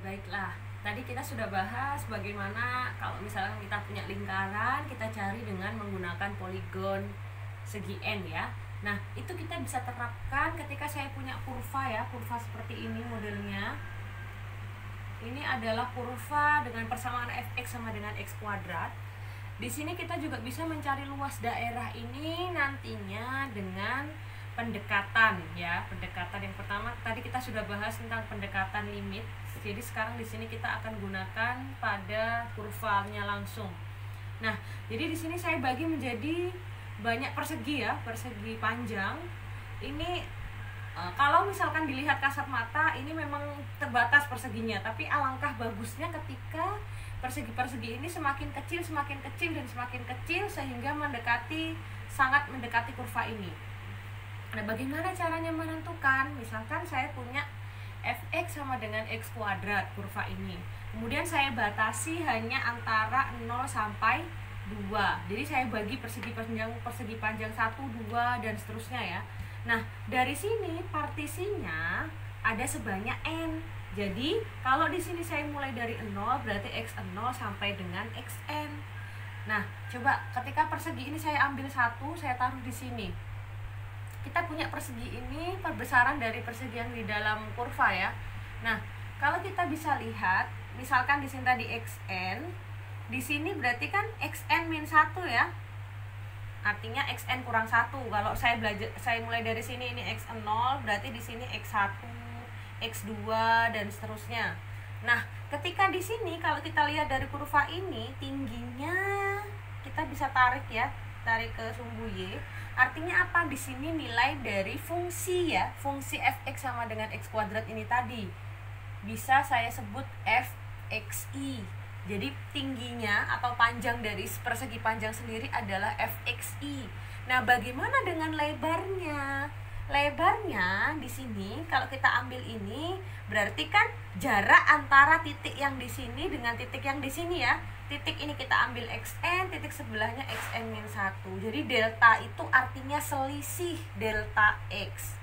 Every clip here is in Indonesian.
Baiklah, tadi kita sudah bahas bagaimana kalau misalkan kita punya lingkaran, kita cari dengan menggunakan poligon segi N ya. Nah, itu kita bisa terapkan ketika saya punya kurva ya, kurva seperti ini modelnya. Ini adalah kurva dengan persamaan fx sama dengan x kuadrat. Di sini kita juga bisa mencari luas daerah ini nantinya dengan pendekatan ya. Pendekatan yang pertama tadi kita sudah bahas tentang pendekatan limit. Jadi sekarang di sini kita akan gunakan pada kurvanya langsung. Nah, jadi di sini saya bagi menjadi banyak persegi ya, persegi panjang. Ini kalau misalkan dilihat kasat mata ini memang terbatas perseginya, tapi alangkah bagusnya ketika persegi-persegi ini semakin kecil dan semakin kecil sehingga sangat mendekati kurva ini. Nah, bagaimana caranya menentukan? Misalkan saya punya fx sama dengan x kuadrat kurva ini. Kemudian saya batasi hanya antara 0 sampai 2. Jadi saya bagi persegi panjang 1, 2 dan seterusnya ya. Nah, dari sini partisinya ada sebanyak n. Jadi, kalau di sini saya mulai dari 0, berarti x0 sampai dengan xn. Nah, coba ketika persegi ini saya ambil 1, saya taruh di sini. Kita punya persegi ini perbesaran dari persegi yang di dalam kurva ya. Nah, kalau kita bisa lihat, misalkan di sini tadi xn, di sini berarti kan xn min 1 ya. Artinya xn kurang 1. Kalau saya mulai dari sini ini x0, berarti di sini x1, x2 dan seterusnya. Nah, ketika di sini kalau kita lihat dari kurva ini tingginya kita bisa tarik ya, tarik ke sumbu y. Artinya apa? Di sini nilai dari fungsi ya, fungsi fx sama dengan x kuadrat ini tadi. Bisa saya sebut fxi. Jadi tingginya atau panjang dari persegi panjang sendiri adalah fxi. Nah, bagaimana dengan lebarnya? Lebarnya di sini kalau kita ambil ini berarti kan jarak antara titik yang di sini dengan titik yang di sini ya. Titik ini kita ambil xn, titik sebelahnya xn min 1. Jadi delta itu artinya selisih delta x.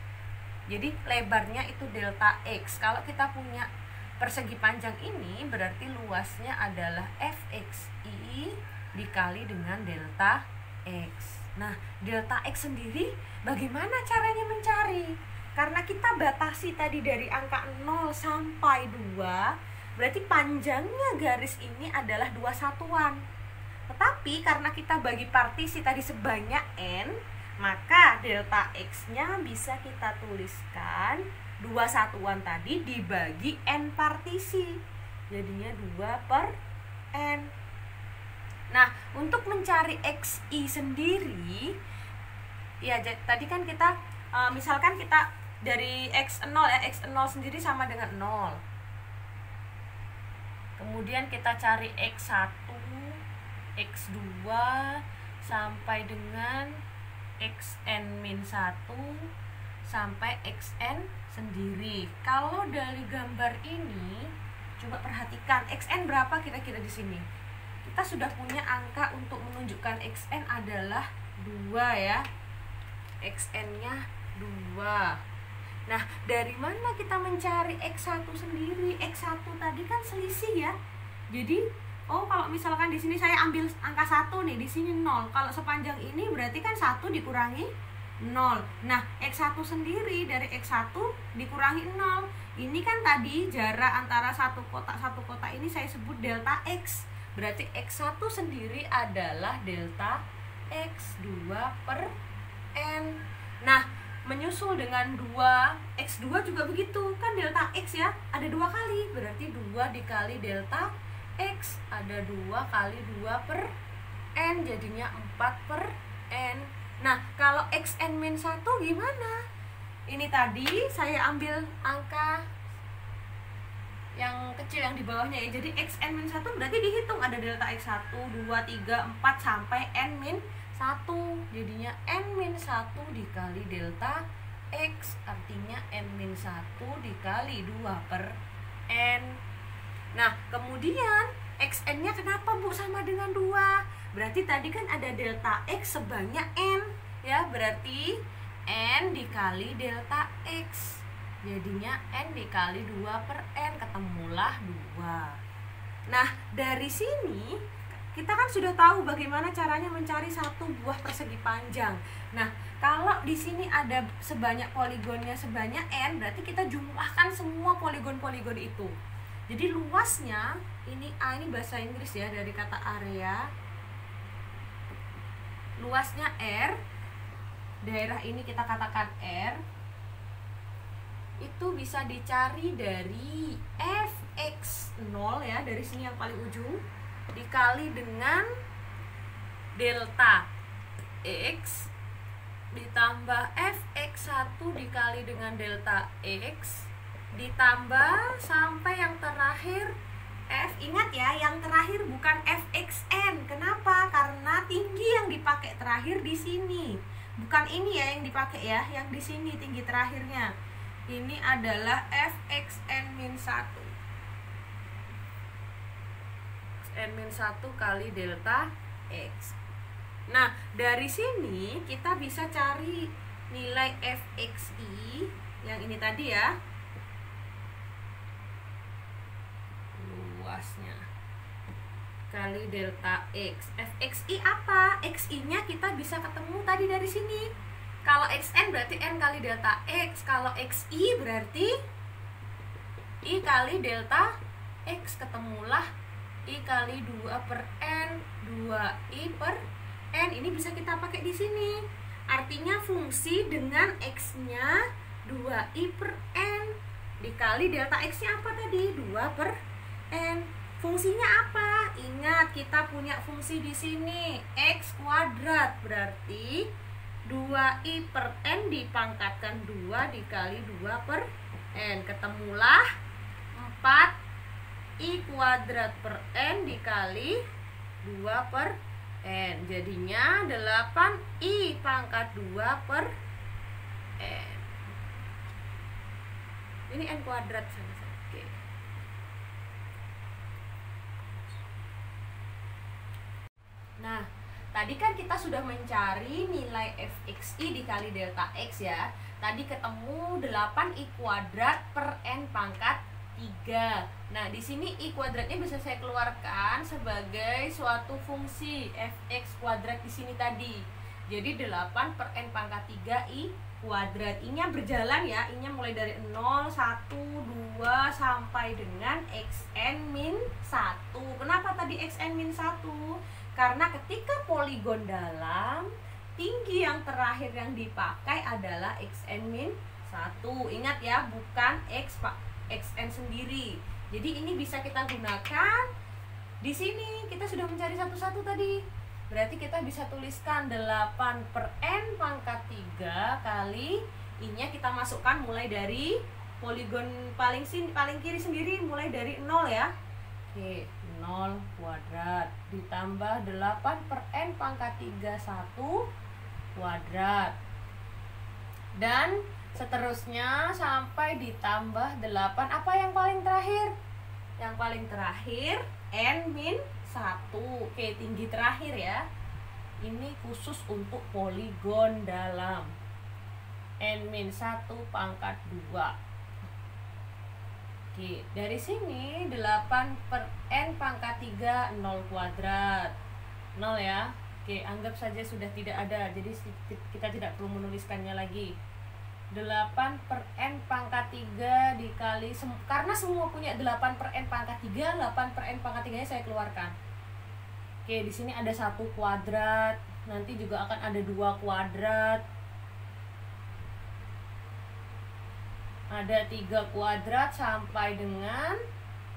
Jadi lebarnya itu delta x. Kalau kita punya persegi panjang ini berarti luasnya adalah fxi dikali dengan delta x. Nah, delta x sendiri bagaimana caranya mencari? Karena kita batasi tadi dari angka 0 sampai 2, berarti panjangnya garis ini adalah 2 satuan. Tetapi karena kita bagi partisi tadi sebanyak n, maka delta x-nya bisa kita tuliskan 2 satuan tadi dibagi n partisi, jadinya 2 per n. Nah, untuk mencari xi sendiri ya, tadi kan kita misalkan kita dari x0 ya, x0 sendiri sama dengan 0. Kemudian kita cari x1, x2 sampai dengan xn min 1 sampai xn sendiri. Kalau dari gambar ini coba perhatikan xn berapa kira-kira di sini. Kita sudah punya angka untuk menunjukkan xn adalah 2 ya. Xn-nya 2. Nah, dari mana kita mencari x1 sendiri? X1 tadi kan selisih ya. Jadi, kalau misalkan di sini saya ambil angka 1 nih, di sini 0. Kalau sepanjang ini berarti kan 1 dikurangi 0. Nah, x1 sendiri dari x1 dikurangi 0. Ini kan tadi jarak antara satu kotak ini saya sebut delta x. Berarti x1 sendiri adalah delta x 2 per n. Nah, menyusul dengan 2, x2 juga begitu. Kan delta x ya, ada 2 kali. Berarti 2 dikali delta x, ada 2 kali 2 per n, jadinya 4 per n. Nah, kalau xn min 1 gimana? Ini tadi saya ambil angka yang kecil yang di bawahnya ya. Jadi xn min 1 berarti dihitung ada delta x1, 2, 3, 4 sampai n min 1. Jadinya n min 1 dikali delta x, artinya n min 1 dikali 2 per n. Nah, kemudian xn-nya kenapa Bu sama dengan 2? Berarti tadi kan ada delta x sebanyak n ya, berarti n dikali delta x. Jadinya N dikali 2 per N, ketemulah 2. Nah, dari sini kita kan sudah tahu bagaimana caranya mencari satu buah persegi panjang. Nah, kalau di sini ada sebanyak poligonnya sebanyak N, berarti kita jumlahkan semua poligon-poligon itu. Jadi luasnya, ini A ini bahasa Inggris ya, dari kata area. Luasnya R, daerah ini kita katakan R, itu bisa dicari dari fx0 ya, dari sini yang paling ujung, dikali dengan delta x ditambah fx1 dikali dengan delta x ditambah sampai yang terakhir f. Ingat ya, yang terakhir bukan fxn. Kenapa? Karena tinggi yang dipakai terakhir di sini, bukan ini ya yang dipakai ya, yang di sini tinggi terakhirnya. Ini adalah fxn-1. xn-1 kali delta x. Nah, dari sini kita bisa cari nilai fxi yang ini tadi ya. Luasnya kali delta x. fxi apa? xi-nya kita bisa ketemu tadi dari sini. Kalau xn berarti n kali delta x. Kalau xi berarti i kali delta x. Ketemulah i kali 2 per n, 2i per n. Ini bisa kita pakai di sini. Artinya fungsi dengan x-nya 2i per n dikali delta x-nya apa tadi? 2 per n. Fungsinya apa? Ingat, kita punya fungsi di sini x kuadrat, berarti 2i per n dipangkatkan 2 dikali 2 per n. Ketemulah 4i kuadrat per n dikali 2 per n. Jadinya 8i pangkat 2 per n. Ini n kuadrat sama. Oke. Nah, tadi kan kita sudah mencari nilai fxi dikali delta x ya. Tadi ketemu 8i kuadrat per n pangkat 3. Nah, di sini i kuadratnya bisa saya keluarkan sebagai suatu fungsi fx kuadrat di sini tadi. Jadi 8 per n pangkat 3 i kuadrat. I-nya berjalan ya, I-nya mulai dari 0, 1, 2 sampai dengan xn-1. Kenapa tadi xn-1? Karena ketika poligon dalam, tinggi yang terakhir yang dipakai adalah xn-1. Ingat ya, bukan xn sendiri. Jadi ini bisa kita gunakan di sini. Kita sudah mencari satu-satu tadi. Berarti kita bisa tuliskan 8 per n pangkat 3 kali I-nya kita masukkan mulai dari poligon paling kiri sendiri, mulai dari 0 ya. Oke, 0 kuadrat ditambah 8 per n pangkat 3 1 kuadrat. Dan seterusnya sampai ditambah 8. Apa yang paling terakhir? Yang paling terakhir n-1. Oke, tinggi terakhir ya. Ini khusus untuk poligon dalam. n-1 pangkat 2. Oke, dari sini 8 per n pangkat 3 0 kuadrat. 0 ya. Oke, anggap saja sudah tidak ada. Jadi kita tidak perlu menuliskannya lagi. 8 per n pangkat 3 dikali karena semua punya 8 per n pangkat 3, 8 per n pangkat 3 nya saya keluarkan. Oke, di sini ada 1 kuadrat, nanti juga akan ada 2 kuadrat, ada 3 kuadrat sampai dengan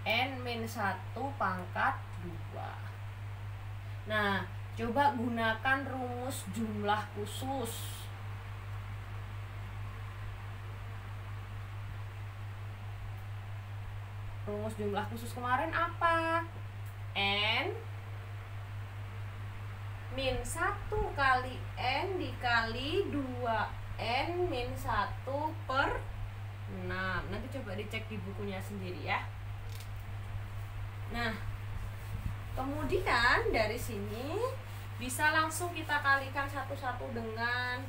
n-1 pangkat 2. Nah, coba gunakan rumus jumlah khusus. Rumus jumlah khusus kemarin apa? N min 1 kali N dikali 2N min 1 per 6. Nanti coba dicek di bukunya sendiri ya. Nah, kemudian dari sini bisa langsung kita kalikan satu-satu dengan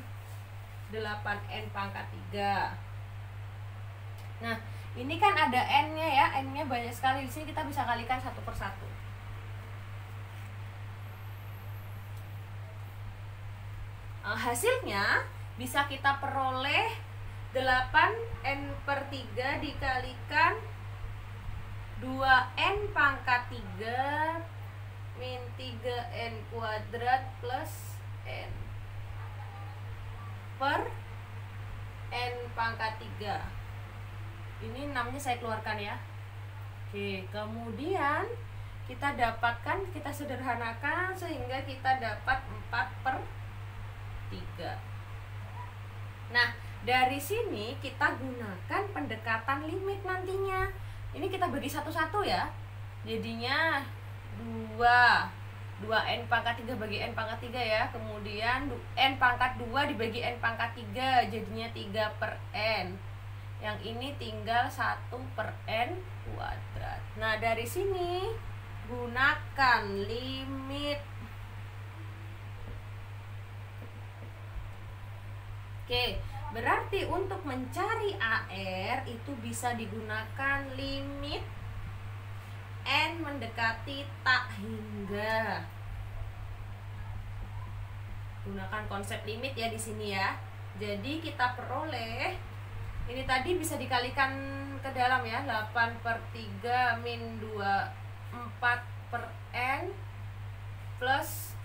8N pangkat 3. Nah, ini kan ada n-nya ya, n-nya banyak sekali. Di sini kita bisa kalikan satu per satu. Hasilnya bisa kita peroleh 8n/3 dikalikan 2n pangkat 3 min 3n kuadrat plus n per n pangkat 3. Ini 6-nya saya keluarkan ya. Oke, kemudian kita dapatkan, kita sederhanakan sehingga kita dapat 4/3. Nah, dari sini kita gunakan pendekatan limit nantinya. Ini kita bagi satu-satu ya. Jadinya 2n pangkat 3 bagi n pangkat 3 ya. Kemudian n pangkat 2 dibagi n pangkat 3, jadinya 3/n. Yang ini tinggal 1/n kuadrat. Nah, dari sini gunakan limit. Oke, berarti untuk mencari AR itu bisa digunakan limit n mendekati tak hingga. Gunakan konsep limit ya di sini ya. Jadi kita peroleh, ini tadi bisa dikalikan ke dalam ya, 8/3 min 2 4/n plus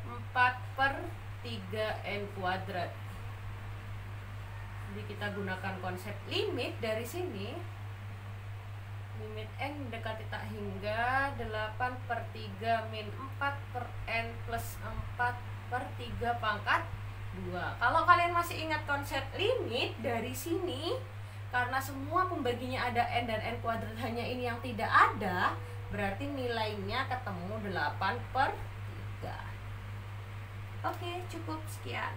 4/3n kuadrat. Jadi kita gunakan konsep limit dari sini. Limit n mendekati tak hingga 8/3 min 4/n plus 4/3 pangkat 2. Kalau kalian masih ingat konsep limit dari sini, karena semua pembaginya ada n dan n kuadrat, hanya ini yang tidak ada, berarti nilainya ketemu 8/3. Oke, cukup sekian.